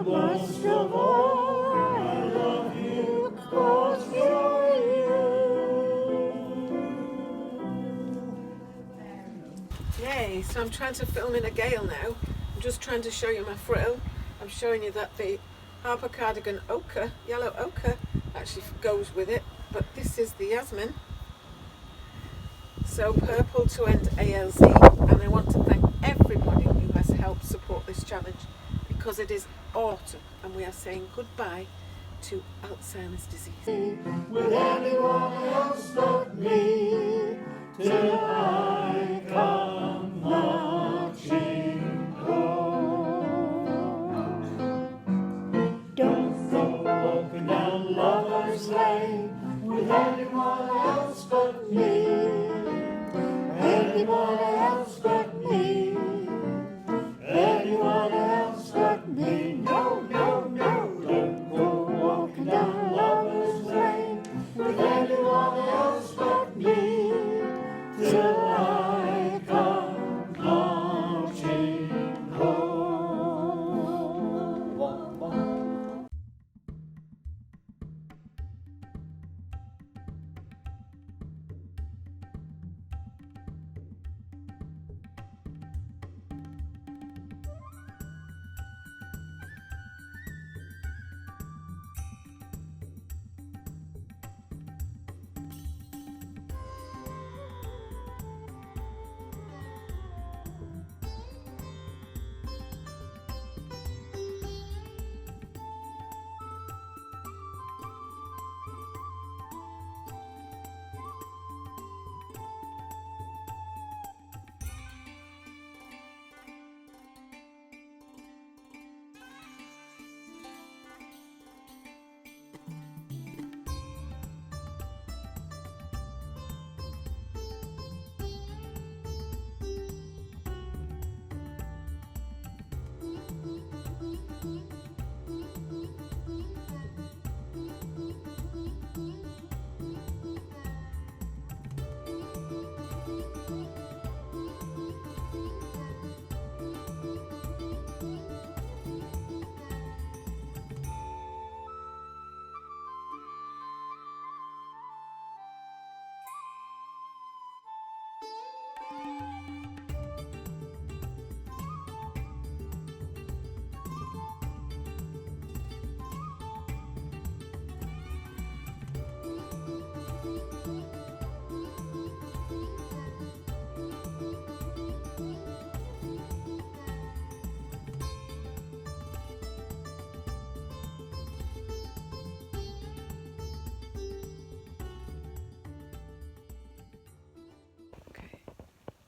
but most of all I love you, 'cause you're you. Yay, so I'm trying to film in a gale now. I'm just trying to show you my frill. I'm showing you that the Harper cardigan ochre, yellow ochre, actually goes with it, but this is the Yasmin. So purple to end ALZ, and I want to thank everybody who has helped support this challenge, because it is autumn and we are saying goodbye to Alzheimer's disease. With anyone else but me, till I come marching home. Don't go walking down Lover's Lane with anyone else but me. Anyone else but me. Anyone else but me. No, no, no. Don't go walking down Lover's Lane with anyone else but me. Till I come marching home.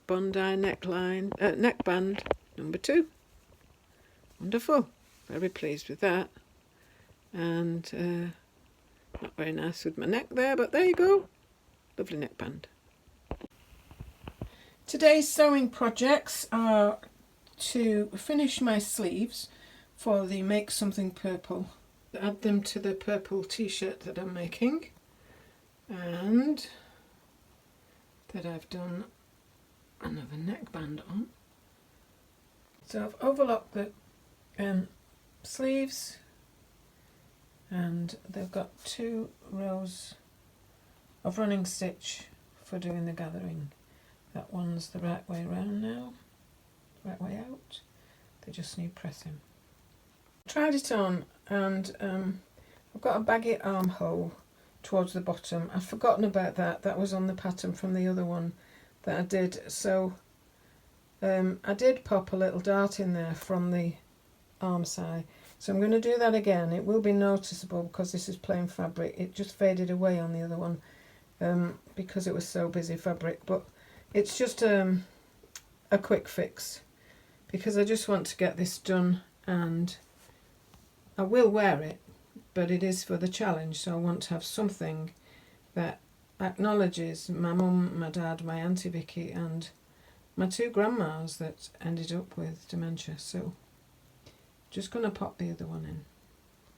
Bondi neckline, neckband number 2. Wonderful, very pleased with that. And not very nice with my neck there, but there you go, lovely neckband. Today's sewing projects are to finish my sleeves for the Make Something Purple, add them to the purple t-shirt that I'm making, and that I've done another neckband on. So I've overlocked the sleeves, and they've got 2 rows of running stitch for doing the gathering. That one's the right way round now, right way out. They just need pressing. Tried it on, and I've got a baggy armhole towards the bottom. I've forgotten about that. That was on the pattern from the other one that I did. So I did pop a little dart in there from the arm side. So I'm going to do that again. It will be noticeable because this is plain fabric. It just faded away on the other one because it was so busy fabric. But it's just a quick fix because I just want to get this done, and I will wear it, but it is for the challenge, so I want to have something that acknowledges my mum, my dad, my Auntie Vicky and my 2 grandmas that ended up with dementia. So just going to pop the other one in.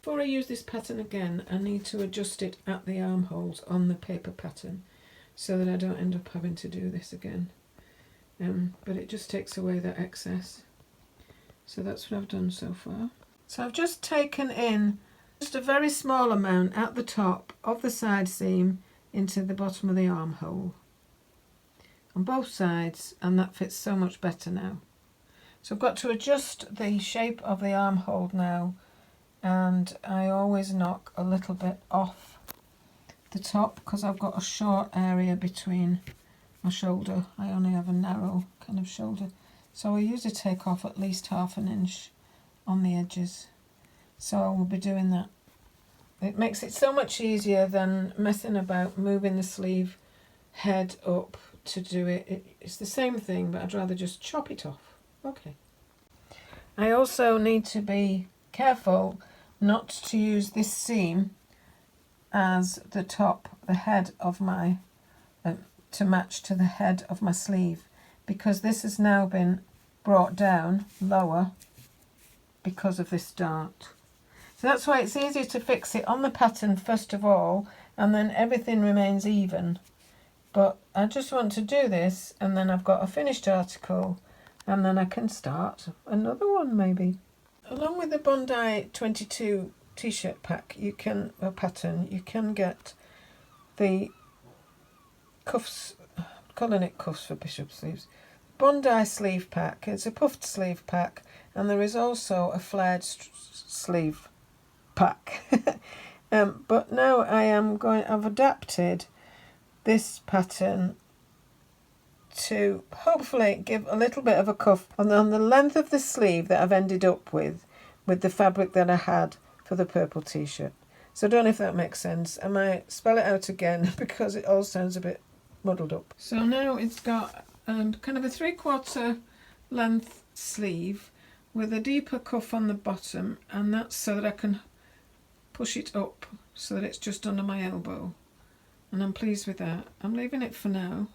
Before I use this pattern again, I need to adjust it at the armholes on the paper pattern so that I don't end up having to do this again. But it just takes away that excess. So that's what I've done so far. So I've just taken in just a very small amount at the top of the side seam into the bottom of the armhole on both sides, and that fits so much better now. So I've got to adjust the shape of the armhole now, and I always knock a little bit off the top because I've got a short area between my shoulder. I only have a narrow kind of shoulder, so I usually take off at least 1/2 inch on the edges. So I will be doing that. It makes it so much easier than messing about moving the sleeve head up to do it. It's the same thing, but I'd rather just chop it off. Okay. I also need to be careful not to use this seam as the top, the head of my, to match to the head of my sleeve, because this has now been brought down lower because of this dart. So that's why it's easier to fix it on the pattern first of all, and then everything remains even. But I just want to do this, and then I've got a finished article, and then I can start another one maybe. Along with the Bondi 22 t-shirt pack, you can, pattern, you can get the cuffs, I'm calling it cuffs for bishop sleeves, Bondi sleeve pack. It's a puffed sleeve pack, and there is also a flared sleeve pack. But now I've adapted this pattern to hopefully give a little bit of a cuff on the length of the sleeve that I've ended up with the fabric that I had for the purple t-shirt. So I don't know if that makes sense. I might spell it out again because it all sounds a bit muddled up. So now it's got kind of a 3/4 length sleeve with a deeper cuff on the bottom, and that's so that I can push it up so that it's just under my elbow, and I'm pleased with that. I'm leaving it for now,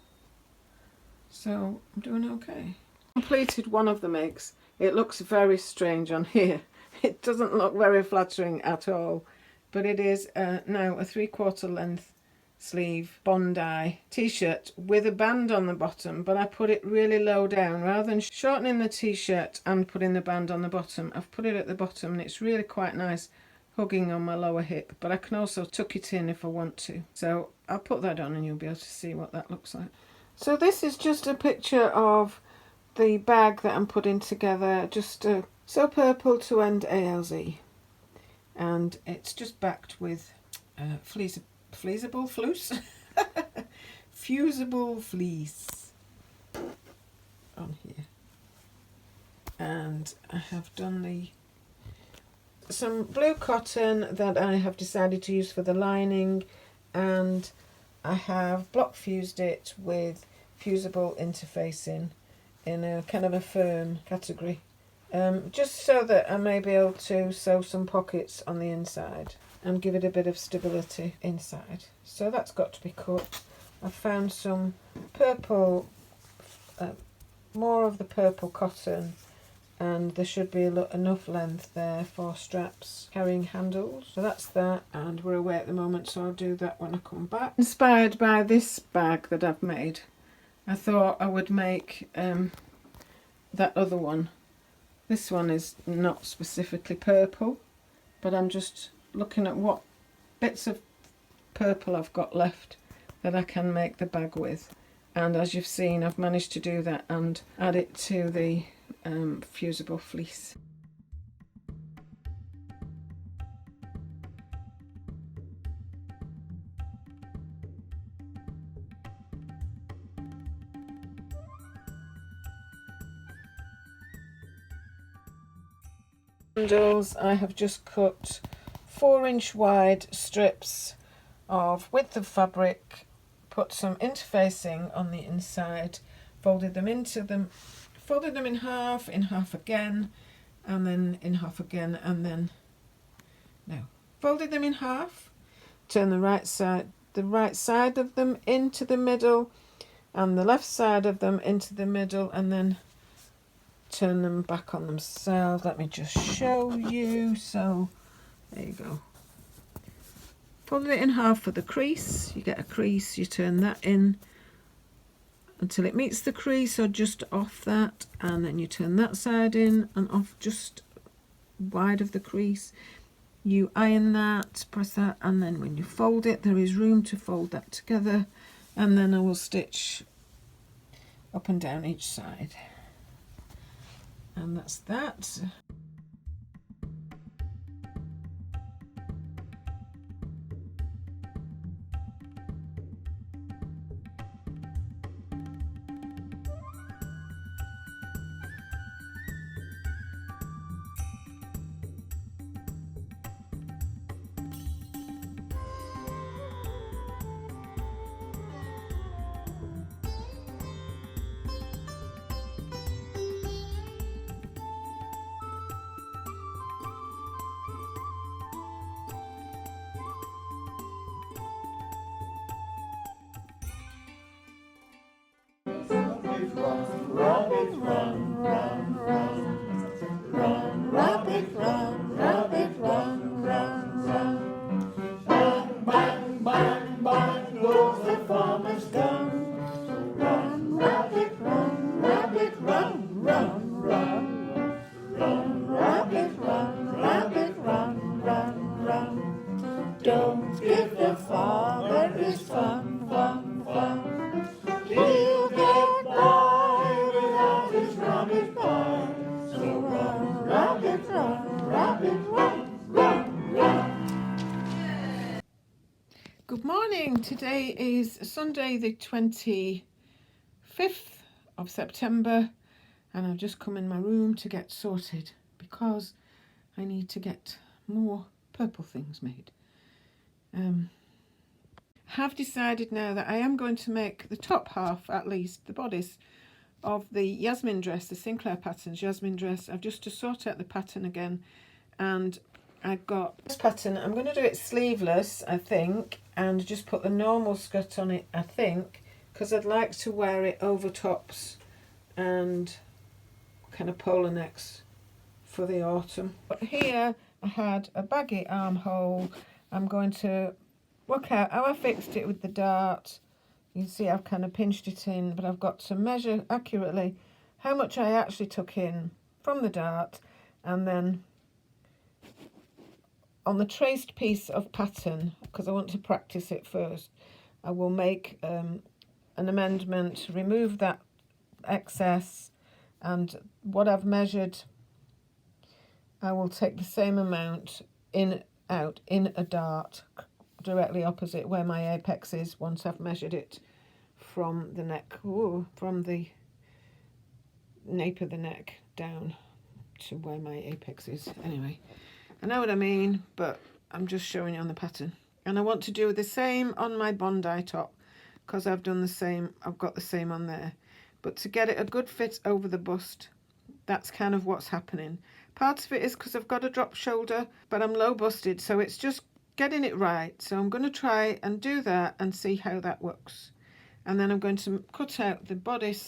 so I'm doing okay. Completed one of the makes. It looks very strange on here. It doesn't look very flattering at all, but it is now a 3/4 length sleeve Bondi t-shirt with a band on the bottom, but I put it really low down rather than shortening the t-shirt and putting the band on the bottom. I've put it at the bottom, and it's really quite nice, hugging on my lower hip, but I can also tuck it in if I want to. So I'll put that on and you'll be able to see what that looks like. So this is just a picture of the bag that I'm putting together, just So Purple to End ALZ, and it's just backed with fusible fleece on here, and I have done some blue cotton that I have decided to use for the lining, and I have block fused it with fusible interfacing in a kind of a firm category, just so that I may be able to sew some pockets on the inside and give it a bit of stability inside. So that's got to be cut. I found some purple, more of the purple cotton, and there should be enough length there for straps carrying handles. So that's that, and we're away at the moment, so I'll do that when I come back. Inspired by this bag that I've made, I thought I would make that other one. This one is not specifically purple, but I'm just looking at what bits of purple I've got left that I can make the bag with, and as you've seen, I've managed to do that and add it to the fusible fleece. Handles, I have just cut 4-inch wide strips of width of fabric, put some interfacing on the inside, folded them in half again, and then in half again, and then folded them in half, turn the right side of them into the middle and the left side of them into the middle, and then turn them back on themselves. Let me just show you. So there you go. Fold it in half for the crease. You get a crease, you turn that in until it meets the crease or just off that, and then you turn that side in and off just wide of the crease. You iron that, press that, and then when you fold it, there is room to fold that together, and then I will stitch up and down each side. And that's that. Rabbit, run, run, run. Run, rabbit, run, rabbit, run, run, run. Bang, bang, bang, bang goes the farmer's gun. Run, rabbit, run, rabbit, run, run, run. Run, rabbit, run, rabbit, run, run, run. Don't give the farmer his fun, fun, fun. He'll get by without his rabbit pie. So run, rabbit, run, rabbit, run, run, run. Good morning. Today is Sunday the 25th of September, and I've just come in my room to get sorted because I need to get more purple things made. Have decided now that I am going to make the top half, at least the bodice, of the Yasmin dress, the Sinclair Patterns Yasmin dress. I've just to sort out the pattern again, and I've got this pattern. I'm going to do it sleeveless, I think, and just put the normal skirt on it, I think, because I'd like to wear it over tops and kind of polar necks for the autumn. But here I had a baggy armhole. I'm going to work out how I fixed it with the dart. You can see I've kind of pinched it in, but I've got to measure accurately how much I actually took in from the dart, and then on the traced piece of pattern, because I want to practice it first, I will make an amendment, remove that excess, and what I've measured, I will take the same amount out in a dart directly opposite where my apex is once I've measured it from the neck, from the nape of the neck down to where my apex is. Anyway, I know what I mean, but I'm just showing you on the pattern. And I want to do the same on my Bondi top because I've done the same, I've got the same on there. But to get it a good fit over the bust, that's kind of what's happening. Part of it is because I've got a drop shoulder, but I'm low busted, so it's just getting it right. So I'm going to try and do that and see how that works. And then I'm going to cut out the bodice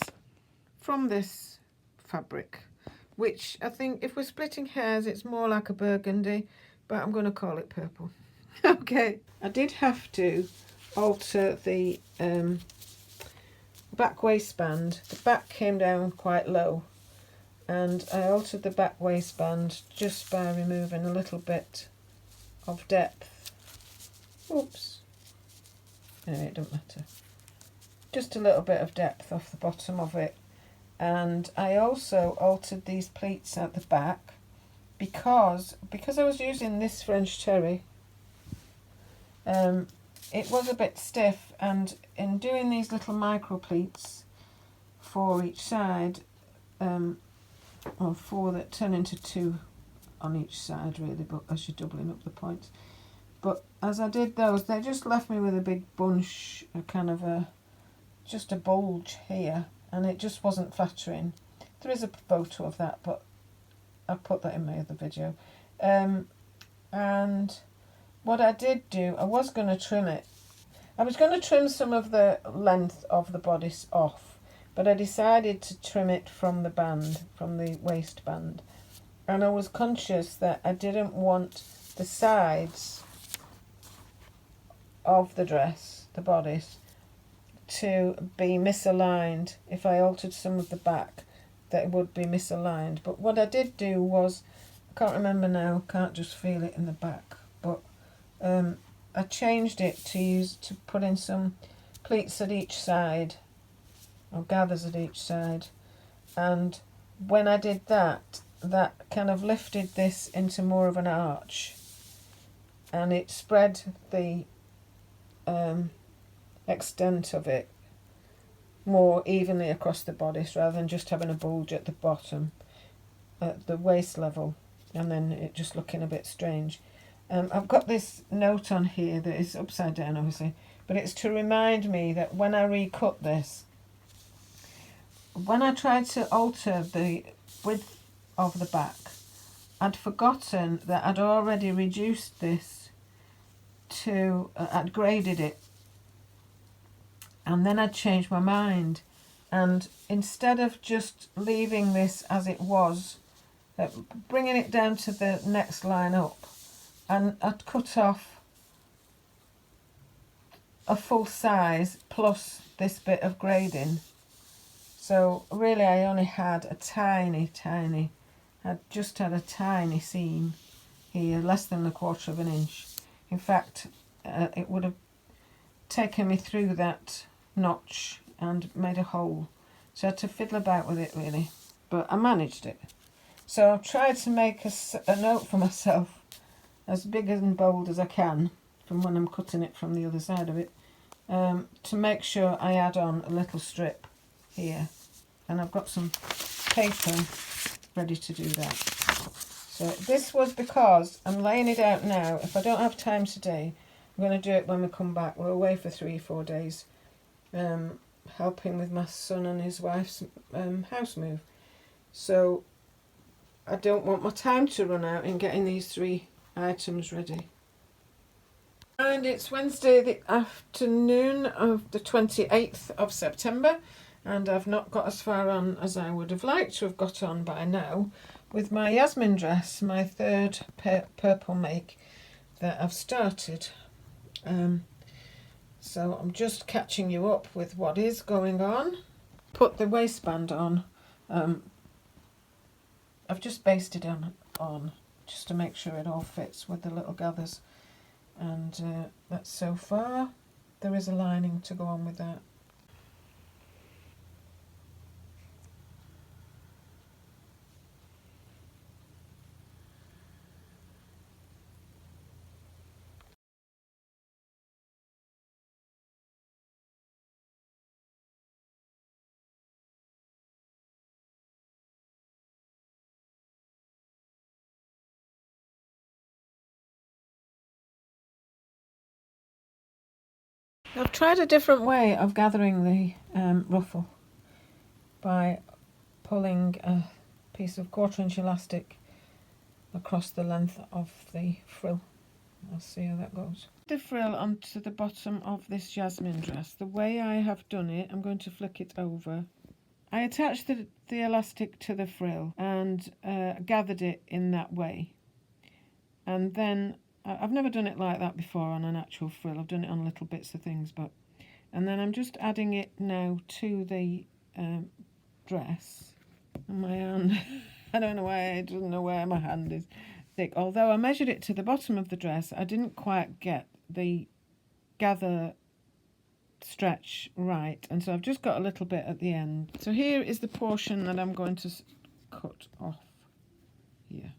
from this fabric, which I think if we're splitting hairs, it's more like a burgundy, but I'm going to call it purple. Okay, I did have to alter the back waistband. The back came down quite low, and I altered the back waistband just by removing a little bit of depth. Oops. Anyway, it don't matter. Just a little bit of depth off the bottom of it. And I also altered these pleats at the back because I was using this French terry. It was a bit stiff, and in doing these little micro pleats for each side, or four that turn into two on each side really, but as you're doubling up the points. But as I did those, they just left me with a big bunch, just a bulge here, and it just wasn't flattering. There is a photo of that, but I'll put that in my other video. And what I did do, I was going to trim it. I was going to trim some of the length of the bodice off, but I decided to trim it from the band, from the waistband. And I was conscious that I didn't want the sides of the dress, the bodice, to be misaligned. If I altered some of the back, that it would be misaligned. But what I did do was can't remember now, can't just feel it in the back, but I changed it to put in some pleats at each side, or gathers at each side, and when I did that, that kind of lifted this into more of an arch, and it spread the extent of it more evenly across the bodice rather than just having a bulge at the bottom, at the waist level, and then it just looking a bit strange. I've got this note on here that is upside down obviously, but it's to remind me that when I recut this, when I tried to alter the width of the back, I'd forgotten that I'd already reduced this to, I'd graded it, and then I'd changed my mind, and instead of just leaving this as it was, bringing it down to the next line up, and I'd cut off a full size plus this bit of grading. So really I only had a tiny, I just had a tiny seam here, less than 1/4 of an inch. In fact, it would have taken me through that notch and made a hole. So I had to fiddle about with it really, but I managed it. So I've tried to make a note for myself as big and bold as I can from when I'm cutting it from the other side of it, to make sure I add on a little strip here, and I've got some paper ready to do that. So this was because I'm laying it out now. If I don't have time today, I'm going to do it when we come back. We're away for 3-4 days, helping with my son and his wife's house move. So I don't want my time to run out in getting these 3 items ready. And it's Wednesday the afternoon of the 28th of September, and I've not got as far on as I would have liked to have got on by now with my Yasmin dress, my 3rd purple make that I've started. So I'm just catching you up with what is going on. Put the waistband on. I've just basted on just to make sure it all fits with the little gathers, and that's so far. There is a lining to go on with that. I've tried a different way of gathering the ruffle by pulling a piece of 1/4 inch elastic across the length of the frill. I'll see how that goes. The frill onto the bottom of this Yasmin dress. The way I have done it, I'm going to flick it over. I attached the elastic to the frill and gathered it in that way. And then I've never done it like that before on an actual frill. I've done it on little bits of things, but and then I'm just adding it now to the dress. And my hand, I don't know why I don't know where my hand is thick. Although I measured it to the bottom of the dress, I didn't quite get the gather stretch right, and so I've just got a little bit at the end. So here is the portion that I'm going to cut off here.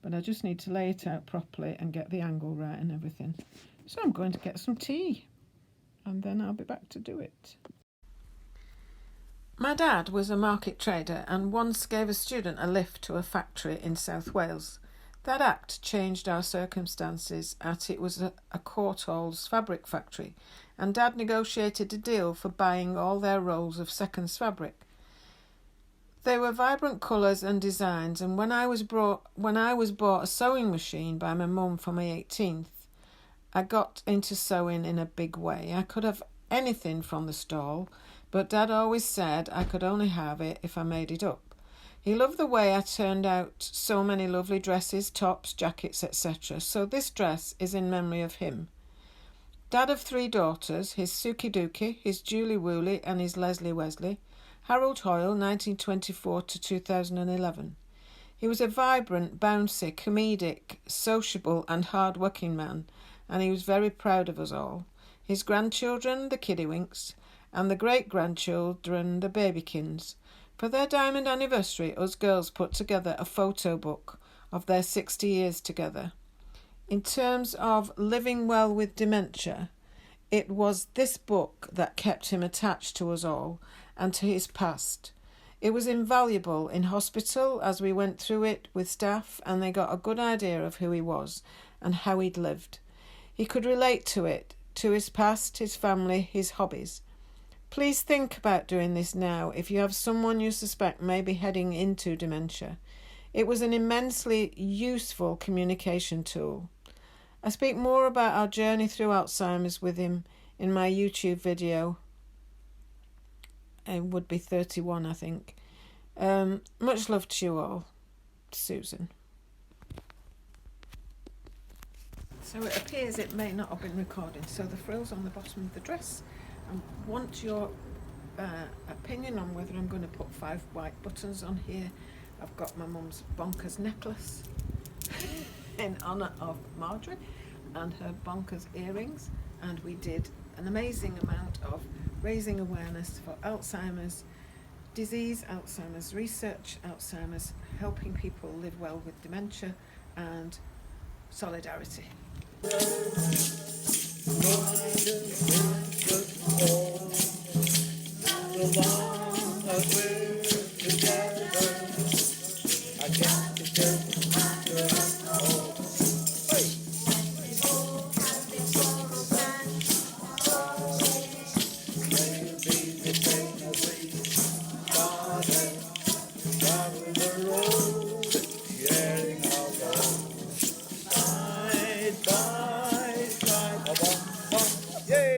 But I just need to lay it out properly and get the angle right and everything. So I'm going to get some tea, and then I'll be back to do it. My dad was a market trader and once gave a student a lift to a factory in South Wales. That act changed our circumstances, as it was a Courtaulds fabric factory, and Dad negotiated a deal for buying all their rolls of seconds fabric. They were vibrant colours and designs, and when I was bought a sewing machine by my mum for my 18th, I got into sewing in a big way. I could have anything from the stall, but Dad always said I could only have it if I made it up. He loved the way I turned out so many lovely dresses, tops, jackets, etc. So this dress is in memory of him. Dad of 3 daughters, his Suki Dookie, his Julie Woolley and his Leslie Wesley. Harold Hoyle, 1924 to 2011. He was a vibrant, bouncy, comedic, sociable and hard-working man, and he was very proud of us all. His grandchildren, the Kiddywinks, and the great-grandchildren, the Babykins. For their diamond anniversary, us girls put together a photo book of their 60 years together. In terms of living well with dementia, it was this book that kept him attached to us all and to his past. It was invaluable in hospital as we went through it with staff, and they got a good idea of who he was and how he'd lived. He could relate to it, to his past, his family, his hobbies. Please think about doing this now if you have someone you suspect may be heading into dementia. It was an immensely useful communication tool. I speak more about our journey through Alzheimer's with him in my YouTube video. It would be 31, I think. Much love to you all. Susan. So it appears it may not have been recording. So the frills on the bottom of the dress. I want your opinion on whether I'm going to put 5 white buttons on here. I've got my mum's bonkers necklace in honour of Marjorie and her bonkers earrings, and we did an amazing amount of raising awareness for Alzheimer's disease, Alzheimer's research, Alzheimer's helping people live well with dementia, and solidarity. The one that will